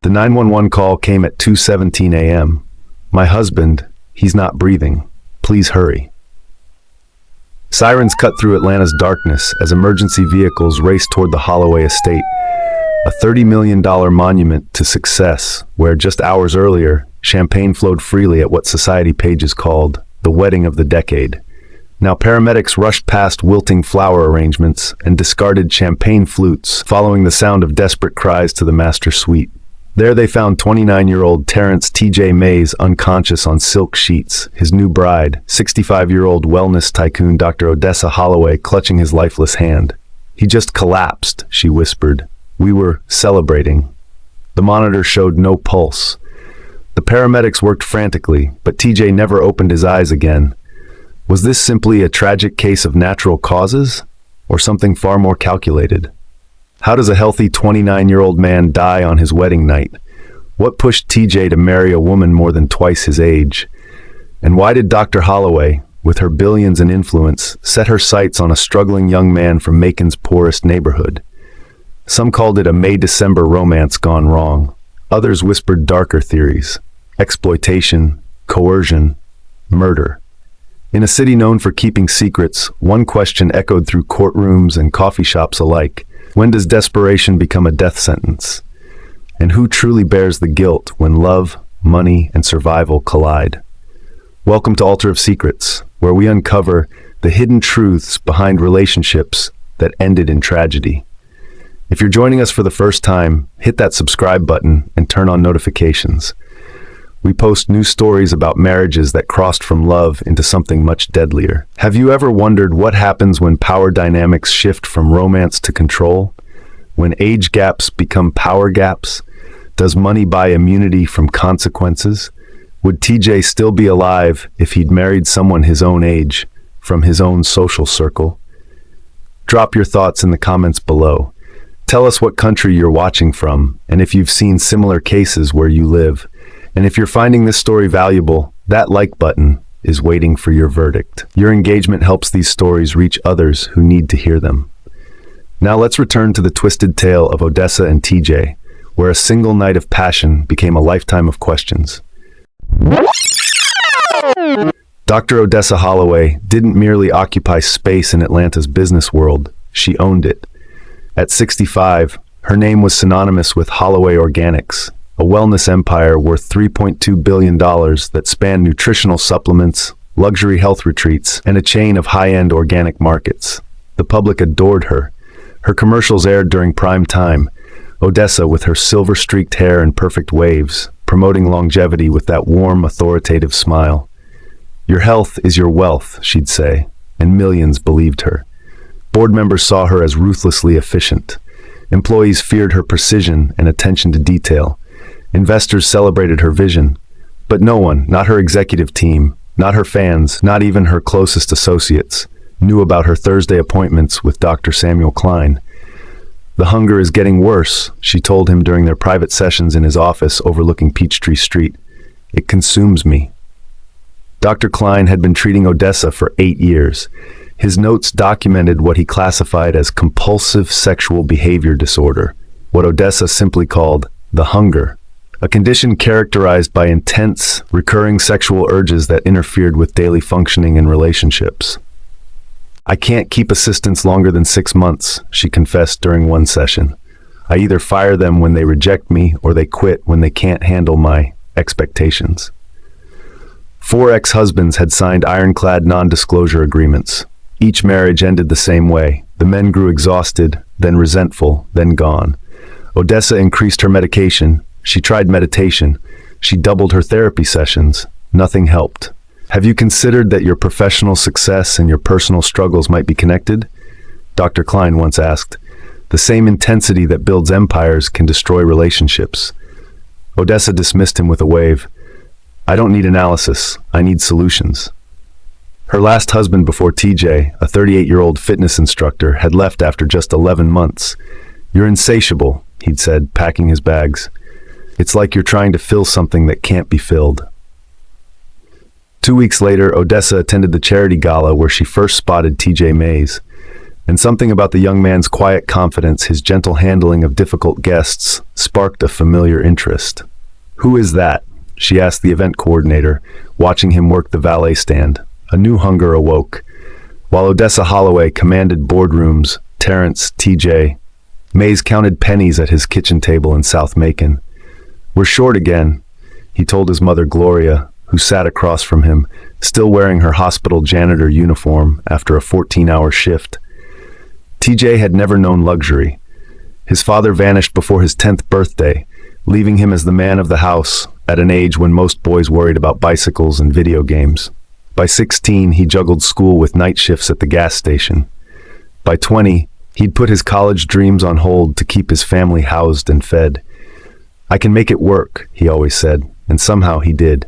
The 911 call came at 2:17 a.m. My husband, he's not breathing. Please hurry. Sirens cut through Atlanta's darkness as emergency vehicles raced toward the Holloway estate, a $30 million monument to success, where just hours earlier, champagne flowed freely at what society pages called the wedding of the decade. Now paramedics rushed past wilting flower arrangements and discarded champagne flutes, following the sound of desperate cries to the master suite. There they found 29-year-old Terrence T.J. Mays unconscious on silk sheets, his new bride, 65-year-old wellness tycoon Dr. Odessa Holloway, clutching his lifeless hand. He just collapsed, she whispered. We were celebrating. The monitor showed no pulse. The paramedics worked frantically, but T.J. never opened his eyes again. Was this simply a tragic case of natural causes, or something far more calculated? How does a healthy 29-year-old man die on his wedding night? What pushed TJ to marry a woman more than twice his age? And why did Dr. Holloway, with her billions in influence, set her sights on a struggling young man from Macon's poorest neighborhood? Some called it a May-December romance gone wrong. Others whispered darker theories: exploitation, coercion, murder. In a city known for keeping secrets, one question echoed through courtrooms and coffee shops alike. When does desperation become a death sentence? And who truly bears the guilt when love, money, and survival collide? Welcome to Altar of Secrets, where we uncover the hidden truths behind relationships that ended in tragedy. If you're joining us for the first time, hit that subscribe button and turn on notifications. We post new stories about marriages that crossed from love into something much deadlier. Have you ever wondered what happens when power dynamics shift from romance to control? When age gaps become power gaps? Does money buy immunity from consequences? Would TJ still be alive if he'd married someone his own age, from his own social circle? Drop your thoughts in the comments below. Tell us what country you're watching from, and if you've seen similar cases where you live. And if you're finding this story valuable, that like button is waiting for your verdict. Your engagement helps these stories reach others who need to hear them. Now let's return to the twisted tale of Odessa and TJ, where a single night of passion became a lifetime of questions. Dr. Odessa Holloway didn't merely occupy space in Atlanta's business world, she owned it. At 65, her name was synonymous with Holloway Organics, a wellness empire worth $3.2 billion that spanned nutritional supplements, luxury health retreats, and a chain of high-end organic markets. The public adored her. Her commercials aired during prime time, Odessa with her silver-streaked hair and perfect waves, promoting longevity with that warm, authoritative smile. Your health is your wealth, she'd say, and millions believed her. Board members saw her as ruthlessly efficient. Employees feared her precision and attention to detail. Investors celebrated her vision, but no one, not her executive team, not her fans, not even her closest associates, knew about her Thursday appointments with Dr. Samuel Klein. The hunger is getting worse, she told him during their private sessions in his office overlooking Peachtree Street. It consumes me. Dr. Klein had been treating Odessa for 8 years. His notes documented what he classified as compulsive sexual behavior disorder, what Odessa simply called the hunger. A condition characterized by intense, recurring sexual urges that interfered with daily functioning in relationships. I can't keep assistants longer than 6 months, she confessed during one session. I either fire them when they reject me or they quit when they can't handle my expectations. 4 ex-husbands had signed ironclad non-disclosure agreements. Each marriage ended the same way. The men grew exhausted, then resentful, then gone. Odessa increased her medication. She tried meditation. She doubled her therapy sessions. Nothing helped. Have you considered that your professional success and your personal struggles might be connected? Dr. Klein once asked. The same intensity that builds empires can destroy relationships. Odessa dismissed him with a wave. I don't need analysis. I need solutions. Her last husband before TJ, a 38-year-old fitness instructor, had left after just 11 months. You're insatiable, he'd said, packing his bags. It's like you're trying to fill something that can't be filled. 2 weeks later, Odessa attended the charity gala where she first spotted TJ Mays. And something about the young man's quiet confidence, his gentle handling of difficult guests, sparked a familiar interest. "Who is that?" she asked the event coordinator, watching him work the valet stand. A new hunger awoke. While Odessa Holloway commanded boardrooms, Terrence, TJ, Mays counted pennies at his kitchen table in South Macon. "We're short again," he told his mother Gloria, who sat across from him, still wearing her hospital janitor uniform after a 14-hour shift. TJ had never known luxury. His father vanished before his 10th birthday, leaving him as the man of the house at an age when most boys worried about bicycles and video games. By 16, he juggled school with night shifts at the gas station. By 20, he'd put his college dreams on hold to keep his family housed and fed. "I can make it work," he always said, and somehow he did.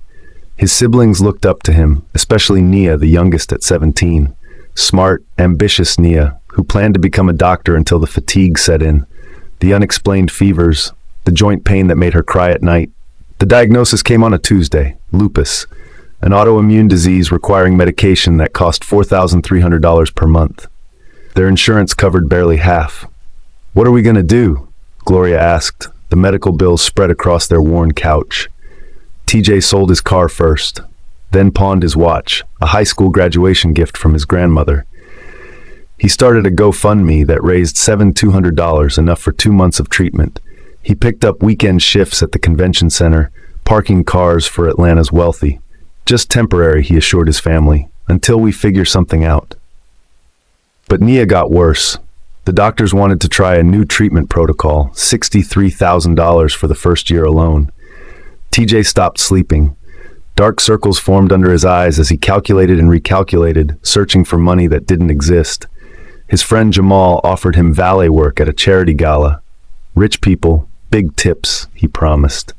His siblings looked up to him, especially Nia, the youngest at 17. Smart, ambitious Nia, who planned to become a doctor until the fatigue set in, the unexplained fevers, the joint pain that made her cry at night. The diagnosis came on a Tuesday: lupus, an autoimmune disease requiring medication that cost $4,300 per month. Their insurance covered barely half. "What are we going to do?" Gloria asked, the medical bills spread across their worn couch. TJ sold his car first, then pawned his watch, a high school graduation gift from his grandmother. He started a GoFundMe that raised $7,200, enough for 2 months of treatment. He picked up weekend shifts at the convention center, parking cars for Atlanta's wealthy. "Just temporary," he assured his family, "until we figure something out." But Nia got worse. The doctors wanted to try a new treatment protocol, $63,000 for the first year alone. TJ stopped sleeping. Dark circles formed under his eyes as he calculated and recalculated, searching for money that didn't exist. His friend Jamal offered him valet work at a charity gala. "Rich people, big tips," he promised.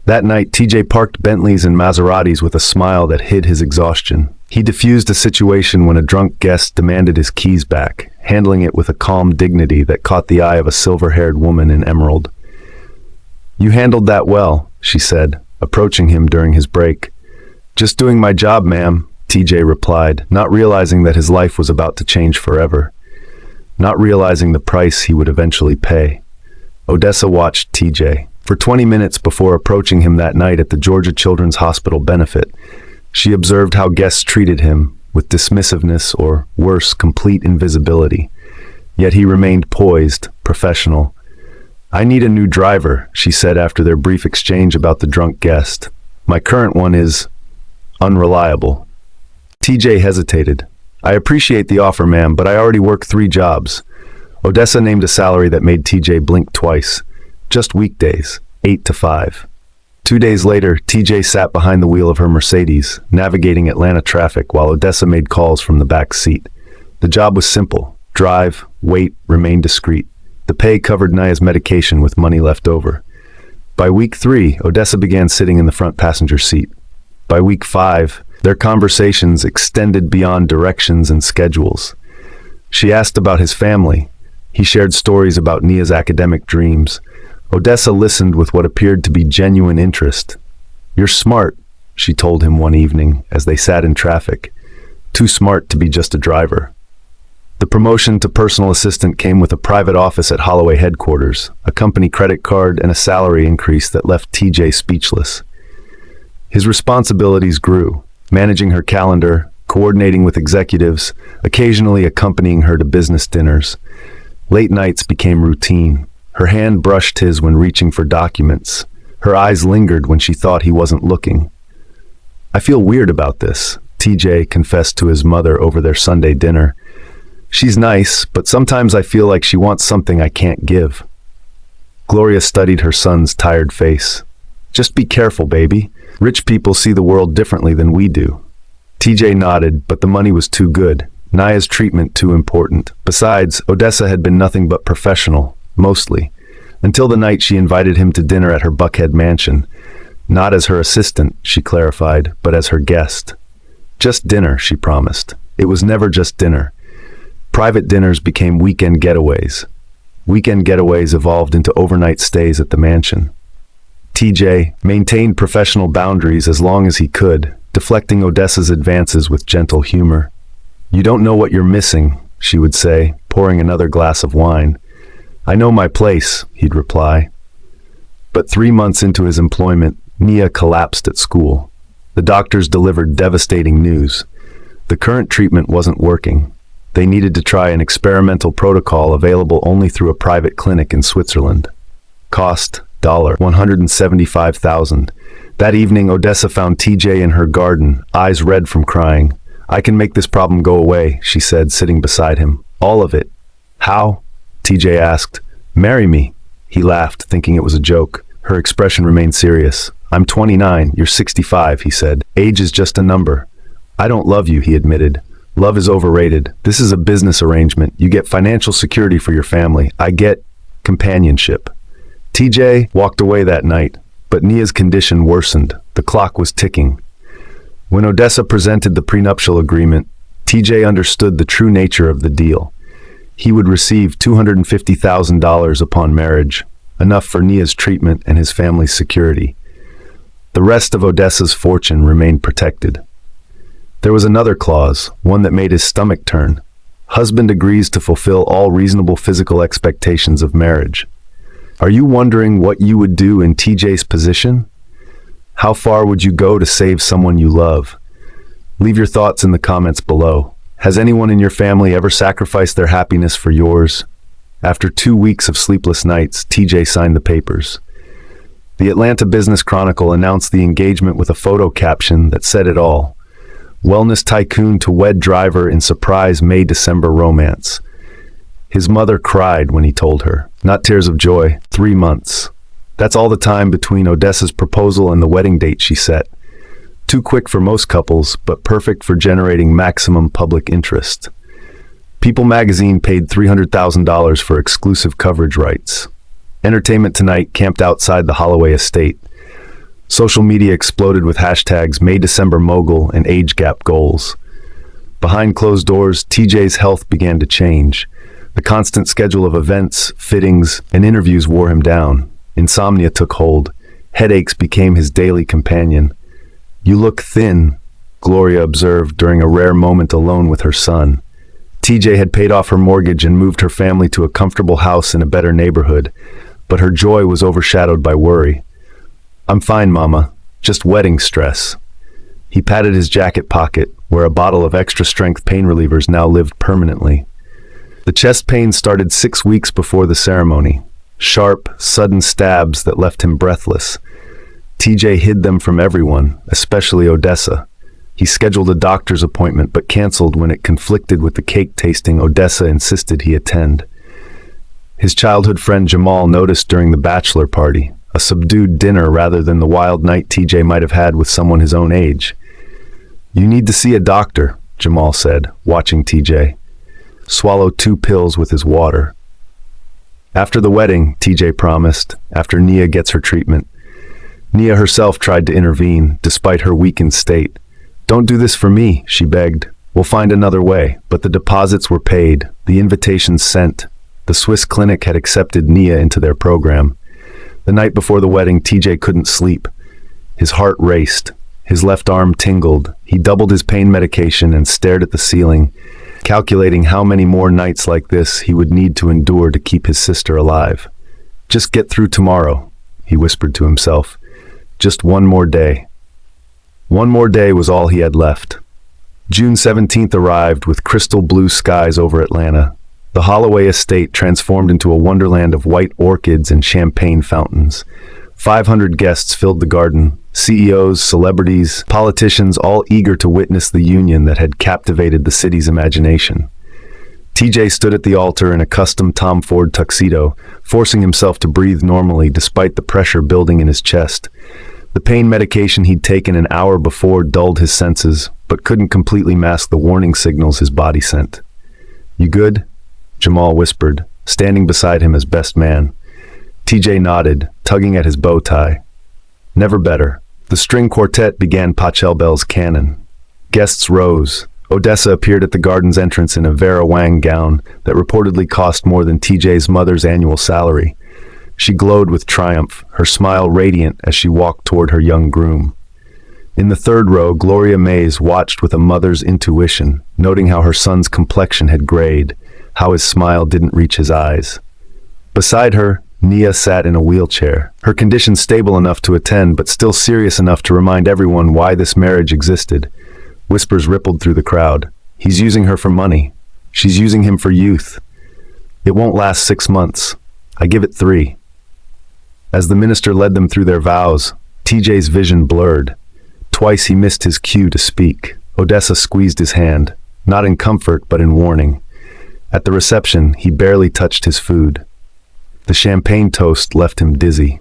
That night, TJ parked Bentleys and Maseratis with a smile that hid his exhaustion. He diffused a situation when a drunk guest demanded his keys back, handling it with a calm dignity that caught the eye of a silver-haired woman in emerald. "You handled that well," she said, approaching him during his break. "Just doing my job, ma'am," TJ replied, not realizing that his life was about to change forever, not realizing the price he would eventually pay. Odessa watched TJ for 20 minutes before approaching him that night at the Georgia Children's Hospital benefit. She observed how guests treated him, with dismissiveness or, worse, complete invisibility. Yet he remained poised, professional. "I need a new driver," she said after their brief exchange about the drunk guest. "My current one is unreliable." TJ hesitated. "I appreciate the offer, ma'am, but I already work 3 jobs. Odessa named a salary that made TJ blink twice. "Just weekdays, 8 to 5. 2 days later, TJ sat behind the wheel of her Mercedes, navigating Atlanta traffic while Odessa made calls from the back seat. The job was simple: drive, wait, remain discreet. The pay covered Naya's medication with money left over. By week 3, Odessa began sitting in the front passenger seat. By week 5, their conversations extended beyond directions and schedules. She asked about his family. He shared stories about Nia's academic dreams. Odessa listened with what appeared to be genuine interest. "You're smart," she told him one evening as they sat in traffic. "Too smart to be just a driver." The promotion to personal assistant came with a private office at Holloway headquarters, a company credit card, and a salary increase that left TJ speechless. His responsibilities grew, managing her calendar, coordinating with executives, occasionally accompanying her to business dinners. Late nights became routine. Her hand brushed his when reaching for documents. Her eyes lingered when she thought he wasn't looking. "I feel weird about this," TJ confessed to his mother over their Sunday dinner. "She's nice, but sometimes I feel like she wants something I can't give." Gloria studied her son's tired face. "Just be careful, baby. Rich people see the world differently than we do." TJ nodded, but the money was too good. Naya's treatment too important. Besides, Odessa had been nothing but professional, mostly, until the night she invited him to dinner at her Buckhead mansion. Not as her assistant, she clarified, but as her guest. Just dinner, she promised. It was never just dinner. Private dinners became weekend getaways. Weekend getaways evolved into overnight stays at the mansion. TJ maintained professional boundaries as long as he could, deflecting Odessa's advances with gentle humor. "You don't know what you're missing," she would say, pouring another glass of wine. "I know my place," he'd reply. But 3 months into his employment, Nia collapsed at school. The doctors delivered devastating news. The current treatment wasn't working. They needed to try an experimental protocol available only through a private clinic in Switzerland. Cost, $175,000. That evening, Odessa found TJ in her garden, eyes red from crying. "I can make this problem go away," she said, sitting beside him. "All of it." "How?" TJ asked. "Marry me." He laughed, thinking it was a joke. Her expression remained serious. "I'm 29, you're 65, he said. "Age is just a number." "I don't love you," he admitted. "Love is overrated. This is a business arrangement. You get financial security for your family. I get companionship." TJ walked away that night, but Nia's condition worsened. The clock was ticking. When Odessa presented the prenuptial agreement, TJ understood the true nature of the deal. He would receive $250,000 upon marriage, enough for Nia's treatment and his family's security. The rest of Odessa's fortune remained protected. There was another clause, one that made his stomach turn. Husband agrees to fulfill all reasonable physical expectations of marriage. Are you wondering what you would do in TJ's position? How far would you go to save someone you love? Leave your thoughts in the comments below. Has anyone in your family ever sacrificed their happiness for yours? After 2 weeks of sleepless nights, TJ signed the papers. The Atlanta Business Chronicle announced the engagement with a photo caption that said it all. Wellness tycoon to wed driver in surprise May-December romance. His mother cried when he told her. Not tears of joy, 3 months. That's all the time between Odessa's proposal and the wedding date she set. Too quick for most couples, but perfect for generating maximum public interest. People magazine paid $300,000 for exclusive coverage rights. Entertainment Tonight camped outside the Holloway estate. Social media exploded with hashtags May-December mogul and age gap goals. Behind closed doors, TJ's health began to change. The constant schedule of events, fittings, and interviews wore him down. Insomnia took hold. Headaches became his daily companion. "You look thin," Gloria observed during a rare moment alone with her son. TJ had paid off her mortgage and moved her family to a comfortable house in a better neighborhood, but her joy was overshadowed by worry. "I'm fine, Mama. Just wedding stress." He patted his jacket pocket, where a bottle of extra-strength pain relievers now lived permanently. The chest pain started 6 weeks before the ceremony. Sharp, sudden stabs that left him breathless. TJ hid them from everyone, especially Odessa. He scheduled a doctor's appointment but canceled when it conflicted with the cake tasting Odessa insisted he attend. His childhood friend Jamal noticed during the bachelor party, a subdued dinner rather than the wild night TJ might have had with someone his own age. "You need to see a doctor," Jamal said, watching TJ. "Swallow 2 pills with his water." After the wedding, TJ promised, after Nia gets her treatment. Nia herself tried to intervene, despite her weakened state. "Don't do this for me," she begged. "We'll find another way." But the deposits were paid, the invitations sent. The Swiss clinic had accepted Nia into their program. The night before the wedding, TJ couldn't sleep. His heart raced. His left arm tingled. He doubled his pain medication and stared at the ceiling, calculating how many more nights like this he would need to endure to keep his sister alive. "Just get through tomorrow," he whispered to himself. Just one more day. One more day was all he had left. June 17th arrived with crystal blue skies over Atlanta. The Holloway estate transformed into a wonderland of white orchids and champagne fountains. 500 guests filled the garden, CEOs, celebrities, politicians, all eager to witness the union that had captivated the city's imagination. TJ stood at the altar in a custom Tom Ford tuxedo, forcing himself to breathe normally despite the pressure building in his chest. The pain medication he'd taken an hour before dulled his senses, but couldn't completely mask the warning signals his body sent. "You good?" Jamal whispered, standing beside him as best man. TJ nodded, tugging at his bow tie. "Never better." The string quartet began Pachelbel's canon. Guests rose. Odessa appeared at the garden's entrance in a Vera Wang gown that reportedly cost more than TJ's mother's annual salary. She glowed with triumph, her smile radiant as she walked toward her young groom. In the third row, Gloria Mays watched with a mother's intuition, noting how her son's complexion had grayed. how his smile didn't reach his eyes. Beside her, Nia sat in a wheelchair, her condition stable enough to attend but still serious enough to remind everyone why this marriage existed. Whispers rippled through the crowd. He's using her for money. She's using him for youth. It won't last 6 months. I give it 3. As the minister led them through their vows, TJ's vision blurred. Twice he missed his cue to speak. Odessa squeezed his hand, not in comfort but in warning. At the reception, he barely touched his food. The champagne toast left him dizzy.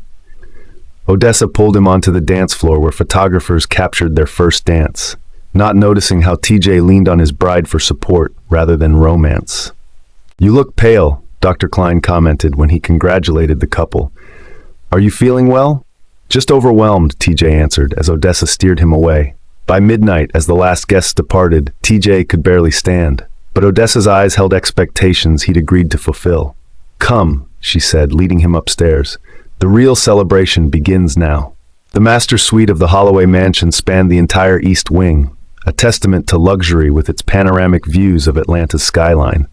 Odessa pulled him onto the dance floor where photographers captured their first dance, not noticing how TJ leaned on his bride for support rather than romance. "You look pale," Dr. Klein commented when he congratulated the couple. "Are you feeling well?" "Just overwhelmed," TJ answered as Odessa steered him away. By midnight, as the last guests departed, TJ could barely stand, but Odessa's eyes held expectations he'd agreed to fulfill. "Come," she said, leading him upstairs. "The real celebration begins now." The master suite of the Holloway mansion spanned the entire East Wing, a testament to luxury with its panoramic views of Atlanta's skyline.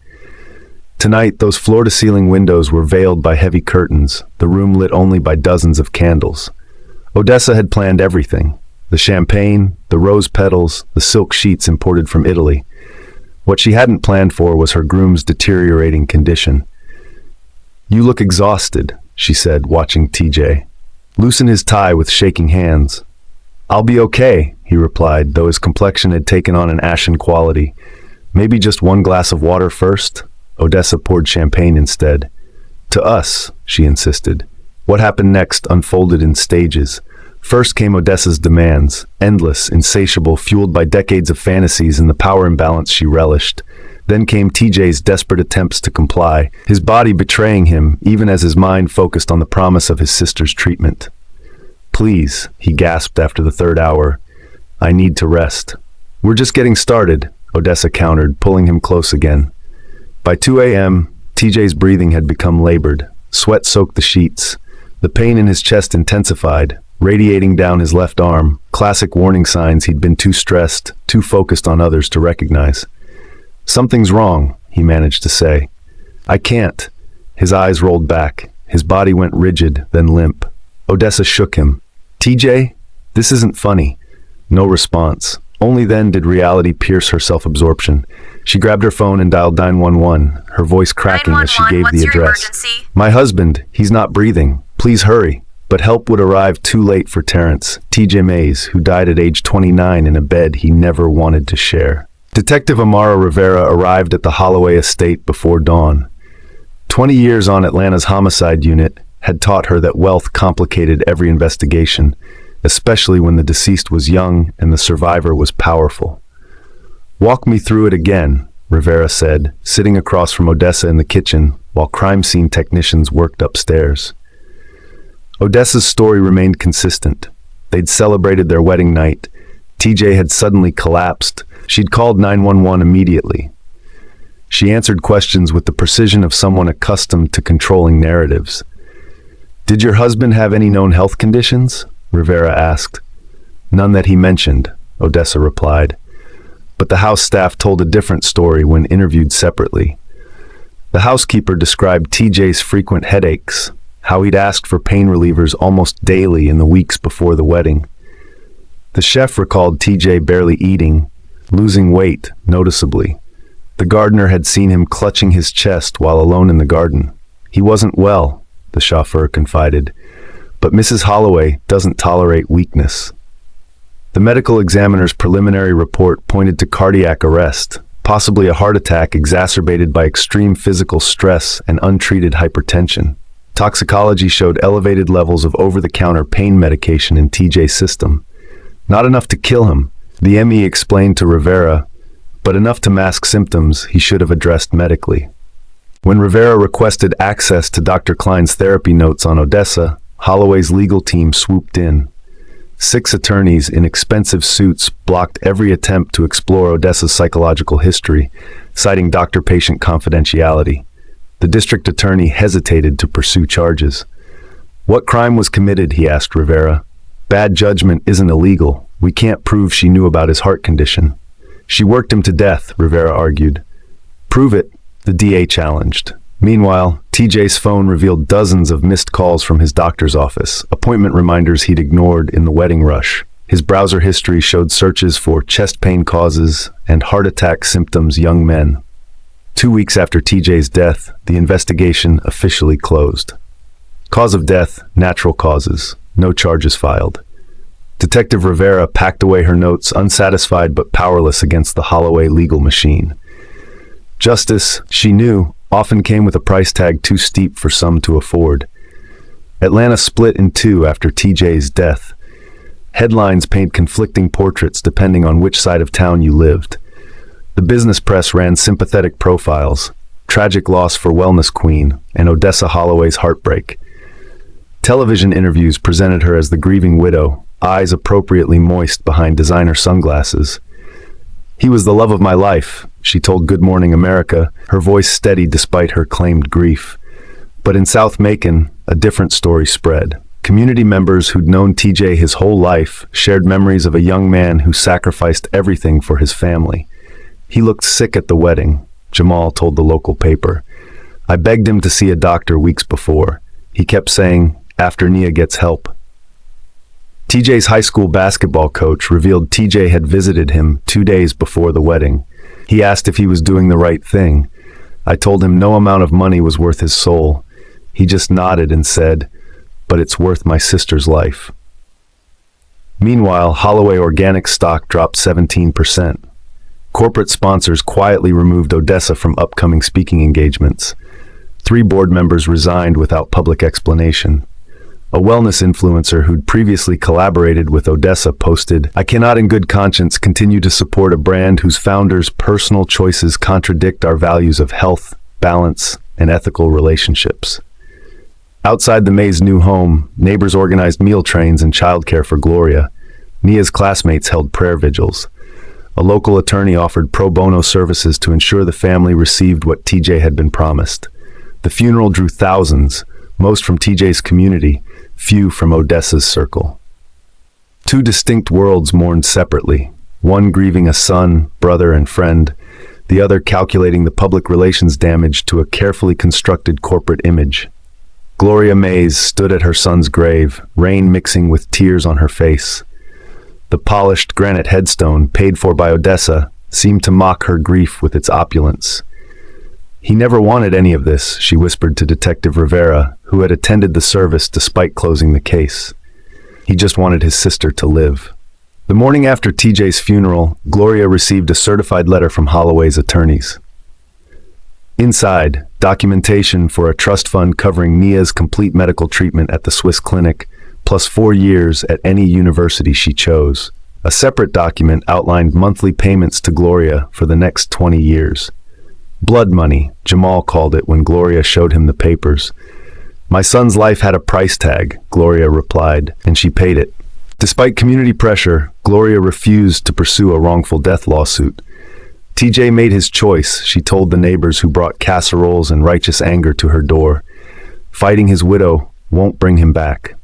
Tonight, those floor-to-ceiling windows were veiled by heavy curtains, the room lit only by dozens of candles. Odessa had planned everything: the champagne, the rose petals, the silk sheets imported from Italy. What she hadn't planned for was her groom's deteriorating condition. "You look exhausted," she said, watching TJ loosen his tie with shaking hands. "I'll be okay," he replied, though his complexion had taken on an ashen quality. "Maybe just 1 glass of water first?" Odessa poured champagne instead. "To us," she insisted. What happened next unfolded in stages. First came Odessa's demands, endless, insatiable, fueled by decades of fantasies and the power imbalance she relished. Then came TJ's desperate attempts to comply, his body betraying him even as his mind focused on the promise of his sister's treatment. "Please," he gasped after the 3rd hour. "I need to rest." "We're just getting started," Odessa countered, pulling him close again. By 2 a.m., TJ's breathing had become labored. Sweat soaked the sheets. The pain in his chest intensified, radiating down his left arm, classic warning signs he'd been too stressed, too focused on others to recognize. "Something's wrong," he managed to say. "I can't." His eyes rolled back. His body went rigid, then limp. Odessa shook him. "TJ, this isn't funny." No response. Only then did reality pierce her self-absorption. She grabbed her phone and dialed 911, her voice cracking as she gave the address. Emergency? "My husband, he's not breathing. Please hurry." But help would arrive too late for Terrence, TJ Mays, who died at age 29 in a bed he never wanted to share. Detective Amara Rivera arrived at the Holloway estate before dawn. 20 years on Atlanta's homicide unit had taught her that wealth complicated every investigation, especially when the deceased was young and the survivor was powerful. "Walk me through it again," Rivera said, sitting across from Odessa in the kitchen while crime scene technicians worked upstairs. Odessa's story remained consistent. They'd celebrated their wedding night. TJ had suddenly collapsed. She'd called 911 immediately. She answered questions with the precision of someone accustomed to controlling narratives. "Did your husband have any known health conditions?" Rivera asked. "None that he mentioned," Odessa replied. But the house staff told a different story when interviewed separately. The housekeeper described TJ's frequent headaches, how he'd asked for pain relievers almost daily in the weeks before the wedding. The chef recalled TJ barely eating, losing weight noticeably. The gardener had seen him clutching his chest while alone in the garden. "He wasn't well," the chauffeur confided, "but Mrs. Holloway doesn't tolerate weakness." The medical examiner's preliminary report pointed to cardiac arrest, possibly a heart attack exacerbated by extreme physical stress and untreated hypertension. Toxicology showed elevated levels of over-the-counter pain medication in TJ's system. Not enough to kill him, the ME explained to Rivera, but enough to mask symptoms he should have addressed medically. When Rivera requested access to Dr. Klein's therapy notes on Odessa, Holloway's legal team swooped in. 6 attorneys in expensive suits blocked every attempt to explore Odessa's psychological history, citing doctor-patient confidentiality. The district attorney hesitated to pursue charges. "What crime was committed?" he asked Rivera. "Bad judgment isn't illegal. We can't prove she knew about his heart condition." "She worked him to death," Rivera argued. "Prove it," the DA challenged. Meanwhile, TJ's phone revealed dozens of missed calls from his doctor's office, appointment reminders he'd ignored in the wedding rush. His browser history showed searches for chest pain causes and heart attack symptoms young men. 2 weeks after TJ's death, the investigation officially closed. Cause of death, natural causes. No charges filed. Detective Rivera packed away her notes, unsatisfied but powerless against the Holloway legal machine. Justice, she knew, often came with a price tag too steep for some to afford. Atlanta split in two after TJ's death. Headlines paint conflicting portraits depending on which side of town you lived. The business press ran sympathetic profiles, tragic loss for wellness queen, and Odessa Holloway's heartbreak. Television interviews presented her as the grieving widow, eyes appropriately moist behind designer sunglasses. "He was the love of my life," she told Good Morning America, her voice steady despite her claimed grief. But in South Macon, a different story spread. Community members who'd known TJ his whole life shared memories of a young man who sacrificed everything for his family. "He looked sick at the wedding," Jamal told the local paper. "I begged him to see a doctor weeks before. He kept saying, 'After Nia gets help.'" TJ's high school basketball coach revealed TJ had visited him 2 days before the wedding. He asked if he was doing the right thing. "I told him no amount of money was worth his soul. He just nodded and said, 'But it's worth my sister's life.'" Meanwhile, Holloway Organic stock dropped 17%. Corporate sponsors quietly removed Odessa from upcoming speaking engagements. 3 board members resigned without public explanation. A wellness influencer who'd previously collaborated with Odessa posted, "I cannot in good conscience continue to support a brand whose founders' personal choices contradict our values of health, balance, and ethical relationships." Outside the May's new home, neighbors organized meal trains and childcare for Gloria. Nia's classmates held prayer vigils. A local attorney offered pro bono services to ensure the family received what TJ had been promised. The funeral drew thousands, most from TJ's community, few from Odessa's circle. 2 distinct worlds mourned separately, one grieving a son, brother, and friend, the other calculating the public relations damage to a carefully constructed corporate image. Gloria Mays stood at her son's grave, rain mixing with tears on her face. The polished granite headstone, paid for by Odessa, seemed to mock her grief with its opulence. "He never wanted any of this," she whispered to Detective Rivera, who had attended the service despite closing the case. "He just wanted his sister to live." The morning after TJ's funeral, Gloria received a certified letter from Holloway's attorneys. Inside, documentation for a trust fund covering Nia's complete medical treatment at the Swiss clinic, plus 4 years at any university she chose. A separate document outlined monthly payments to Gloria for the next 20 years. "Blood money," Jamal called it when Gloria showed him the papers. "My son's life had a price tag," Gloria replied, and she paid it. Despite community pressure, Gloria refused to pursue a wrongful death lawsuit. TJ made his choice, she told the neighbors who brought casseroles and righteous anger to her door. Fighting his widow won't bring him back.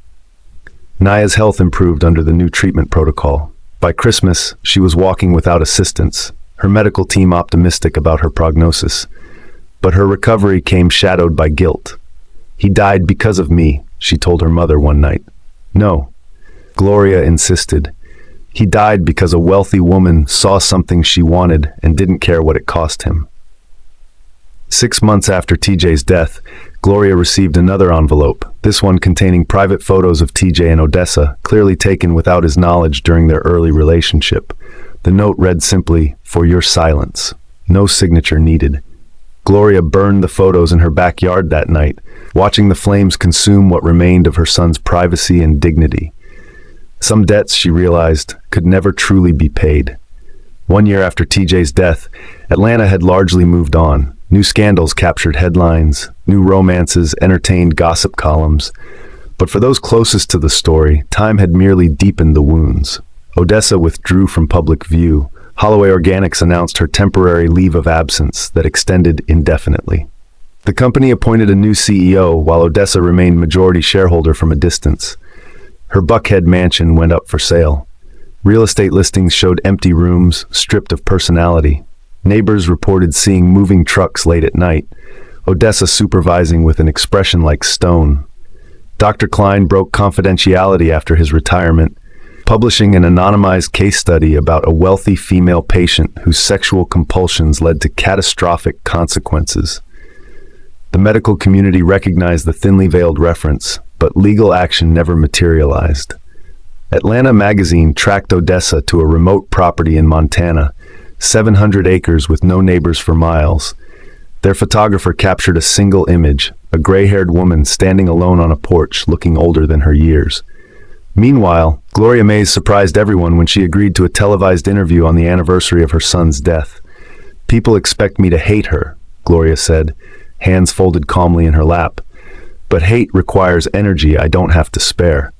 Nia's health improved under the new treatment protocol. By Christmas, she was walking without assistance, her medical team optimistic about her prognosis. But her recovery came shadowed by guilt. "He died because of me," she told her mother one night. "No," Gloria insisted. "He died because a wealthy woman saw something she wanted and didn't care what it cost him." 6 months after TJ's death, Gloria received another envelope, this one containing private photos of TJ and Odessa, clearly taken without his knowledge during their early relationship. The note read simply, "For your silence." No signature needed. Gloria burned the photos in her backyard that night, watching the flames consume what remained of her son's privacy and dignity. Some debts, she realized, could never truly be paid. 1 year after TJ's death, Atlanta had largely moved on. New scandals captured headlines, new romances entertained gossip columns. But for those closest to the story, time had merely deepened the wounds. Odessa withdrew from public view. Holloway Organics announced her temporary leave of absence that extended indefinitely. The company appointed a new CEO while Odessa remained majority shareholder from a distance. Her Buckhead mansion went up for sale. Real estate listings showed empty rooms, stripped of personality. Neighbors reported seeing moving trucks late at night, Odessa supervising with an expression like stone. Dr. Klein broke confidentiality after his retirement, publishing an anonymized case study about a wealthy female patient whose sexual compulsions led to catastrophic consequences. The medical community recognized the thinly veiled reference, but legal action never materialized. Atlanta Magazine tracked Odessa to a remote property in Montana, 700 acres with no neighbors for miles. Their photographer captured a single image, a gray-haired woman standing alone on a porch, looking older than her years. Meanwhile, Gloria Mays surprised everyone when she agreed to a televised interview on the anniversary of her son's death. "People expect me to hate her," Gloria said, hands folded calmly in her lap. "But hate requires energy I don't have to spare."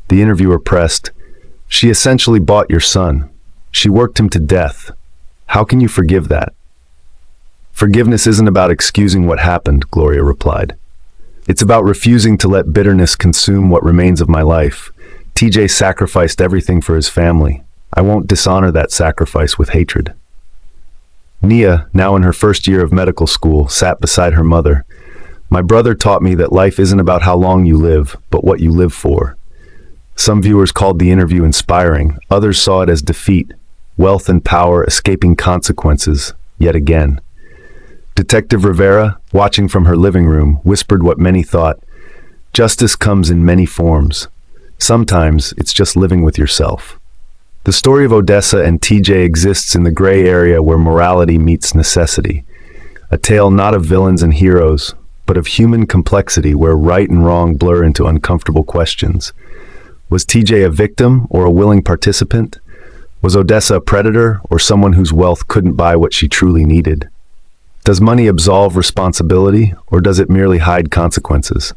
The interviewer pressed, "She essentially bought your son. She worked him to death. How can you forgive that?" "Forgiveness isn't about excusing what happened," Gloria replied. "It's about refusing to let bitterness consume what remains of my life. TJ sacrificed everything for his family. I won't dishonor that sacrifice with hatred." Nia, now in her first year of medical school, sat beside her mother. "My brother taught me that life isn't about how long you live, but what you live for." Some viewers called the interview inspiring. Others saw it as defeat, wealth and power escaping consequences, yet again. Detective Rivera, watching from her living room, whispered what many thought: "Justice comes in many forms. Sometimes it's just living with yourself." The story of Odessa and TJ exists in the gray area where morality meets necessity. A tale not of villains and heroes, but of human complexity where right and wrong blur into uncomfortable questions. Was TJ a victim or a willing participant? Was Odessa a predator or someone whose wealth couldn't buy what she truly needed? Does money absolve responsibility, or does it merely hide consequences?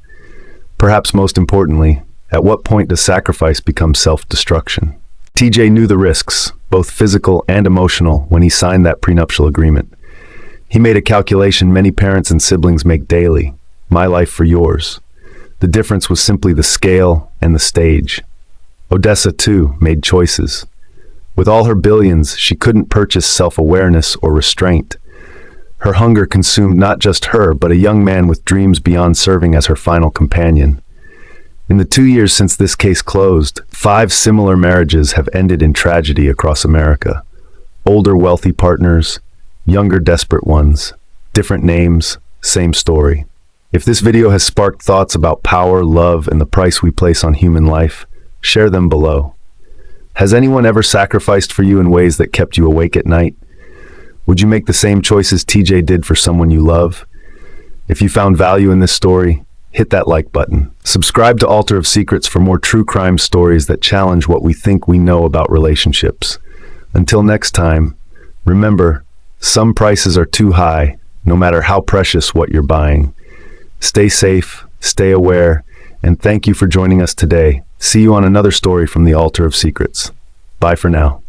Perhaps most importantly, at what point does sacrifice become self-destruction? TJ knew the risks, both physical and emotional, when he signed that prenuptial agreement. He made a calculation many parents and siblings make daily: my life for yours. The difference was simply the scale and the stage. Odessa, too, made choices. With all her billions, she couldn't purchase self-awareness or restraint. Her hunger consumed not just her, but a young man with dreams beyond serving as her final companion. In the 2 years since this case closed, 5 similar marriages have ended in tragedy across America. Older wealthy partners, younger desperate ones, different names, same story. If this video has sparked thoughts about power, love, and the price we place on human life, share them below. Has anyone ever sacrificed for you in ways that kept you awake at night? Would you make the same choices TJ did for someone you love? If you found value in this story, hit that like button. Subscribe to Altar of Secrets for more true crime stories that challenge what we think we know about relationships. Until next time, remember, some prices are too high, no matter how precious what you're buying. Stay safe, stay aware, and thank you for joining us today. See you on another story from the Altar of Secrets. Bye for now.